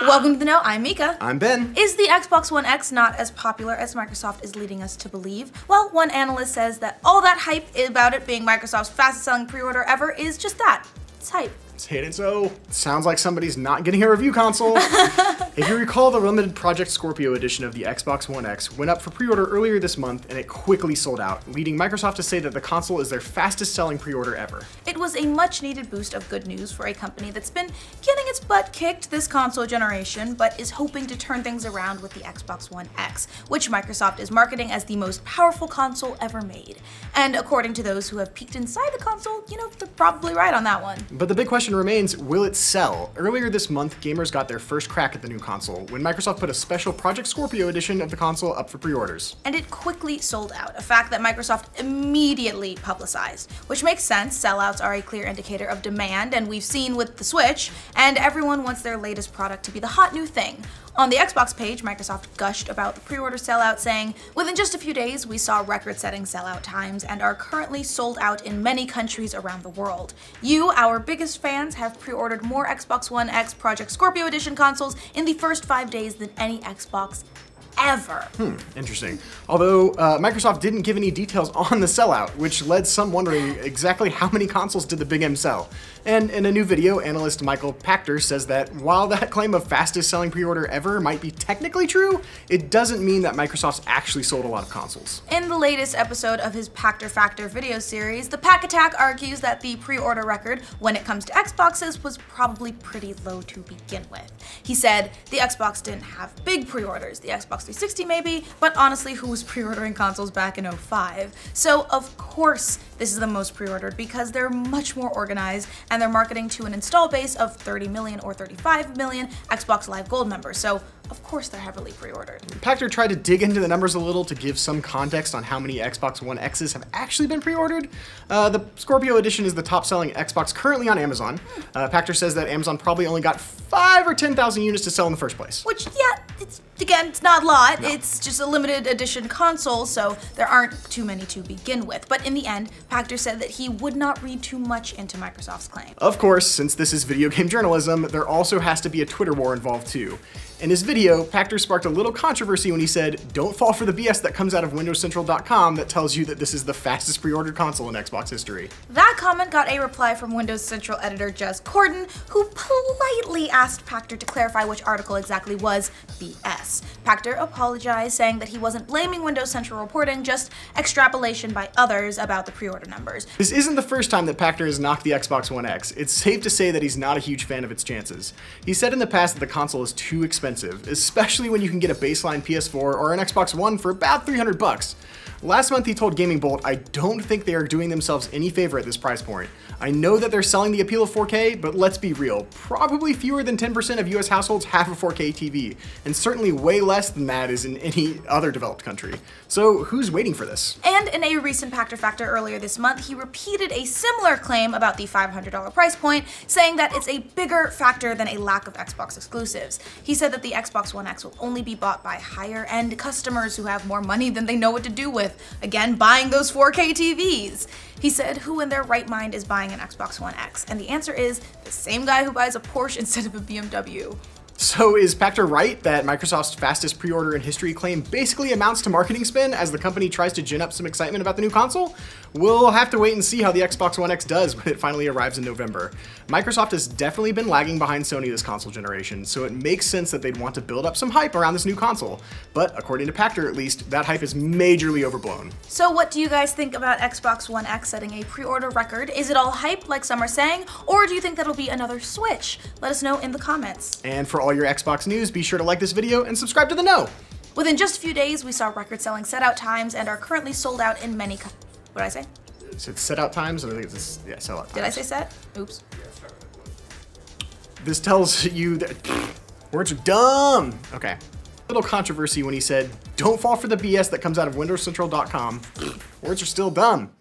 Welcome to The Know, I'm Mica. I'm Ben. Is the Xbox One X not as popular as Microsoft is leading us to believe? Well, one analyst says that all that hype about it being Microsoft's fastest selling pre-order ever is just that. It's hype. So, sounds like somebody's not getting a review console. If you recall, the limited Project Scorpio edition of the Xbox One X went up for pre-order earlier this month and it quickly sold out, leading Microsoft to say that the console is their fastest selling pre-order ever. It was a much needed boost of good news for a company that's been getting its butt kicked this console generation, but is hoping to turn things around with the Xbox One X, which Microsoft is marketing as the most powerful console ever made. And according to those who have peeked inside the console, they're probably right on that one. But the big question remains, will it sell? Earlier this month, gamers got their first crack at the new console when Microsoft put a special Project Scorpio edition of the console up for pre-orders. And it quickly sold out, a fact that Microsoft immediately publicized, which makes sense. Sellouts are a clear indicator of demand, and we've seen with the Switch, and everyone wants their latest product to be the hot new thing. On the Xbox page, Microsoft gushed about the pre-order sellout, saying, "Within just a few days, we saw record-setting sellout times and are currently sold out in many countries around the world. You, our biggest fans, have pre-ordered more Xbox One X Project Scorpio Edition consoles in the first 5 days than any Xbox ever." Interesting. Although Microsoft didn't give any details on the sellout, which led some wondering exactly how many consoles did the Big M sell. And in a new video, analyst Michael Pachter says that while that claim of fastest selling pre-order ever might be technically true, it doesn't mean that Microsoft's actually sold a lot of consoles. In the latest episode of his Pachter Factor video series, the Pack Attack argues that the pre-order record, when it comes to Xboxes, was probably pretty low to begin with. He said the Xbox didn't have big pre-orders, the Xbox 360 maybe, but honestly, who was pre-ordering consoles back in 2005? So of course this is the most pre-ordered because they're much more organized and they're marketing to an install base of 30 million or 35 million Xbox Live Gold members. So of course they're heavily pre-ordered. Pachter tried to dig into the numbers a little to give some context on how many Xbox One X's have actually been pre-ordered. The Scorpio edition is the top-selling Xbox currently on Amazon. Pachter says that Amazon probably only got 5 or 10,000 units to sell in the first place. Which, yeah, it's not a lot. No. It's just a limited edition console, so there aren't too many to begin with. But in the end, Pachter said that he would not read too much into Microsoft's claim. Of course, since this is video game journalism, there also has to be a Twitter war involved too. In his video, Pachter sparked a little controversy when he said, "Don't fall for the BS that comes out of WindowsCentral.com that tells you that this is the fastest pre-ordered console in Xbox history." That comment got a reply from Windows Central editor Kdin, who politely asked Pachter to clarify which article exactly was BS. Pachter apologized, saying that he wasn't blaming Windows Central reporting, just extrapolation by others about the pre-order numbers. This isn't the first time that Pachter has knocked the Xbox One X. It's safe to say that he's not a huge fan of its chances. He said in the past that the console is too expensive, especially when you can get a baseline PS4 or an Xbox One for about $300. Last month he told Gaming Bolt, "I don't think they are doing themselves any favor at this price point. I know that they're selling the appeal of 4K, but let's be real, probably fewer than 10% of US households have a 4K TV, and certainly way less than that is in any other developed country. So who's waiting for this?" And in a recent Pachter Factor earlier this month, he repeated a similar claim about the $500 price point, saying that it's a bigger factor than a lack of Xbox exclusives. He said that the Xbox One X will only be bought by higher-end customers who have more money than they know what to do with. Again, buying those 4K TVs. He said, who in their right mind is buying an Xbox One X? And the answer is the same guy who buys a Porsche instead of a BMW. So is Pachter right that Microsoft's fastest pre-order in history claim basically amounts to marketing spin as the company tries to gin up some excitement about the new console? We'll have to wait and see how the Xbox One X does when it finally arrives in November. Microsoft has definitely been lagging behind Sony this console generation, so it makes sense that they'd want to build up some hype around this new console. But according to Pachter at least, that hype is majorly overblown. So what do you guys think about Xbox One X setting a pre-order record? Is it all hype like some are saying, or do you think that'll be another Switch? Let us know in the comments. And for all your Xbox news, be sure to like this video and subscribe to The Know. Within just a few days, we saw record-selling set-out times and are currently sold out in many what did I say? Is it set-out times? I think it's this, yeah, sell-out times. Did I say set? Oops. This tells you that words are dumb. Okay. Little controversy when he said, "Don't fall for the BS that comes out of WindowsCentral.com. Words are still dumb.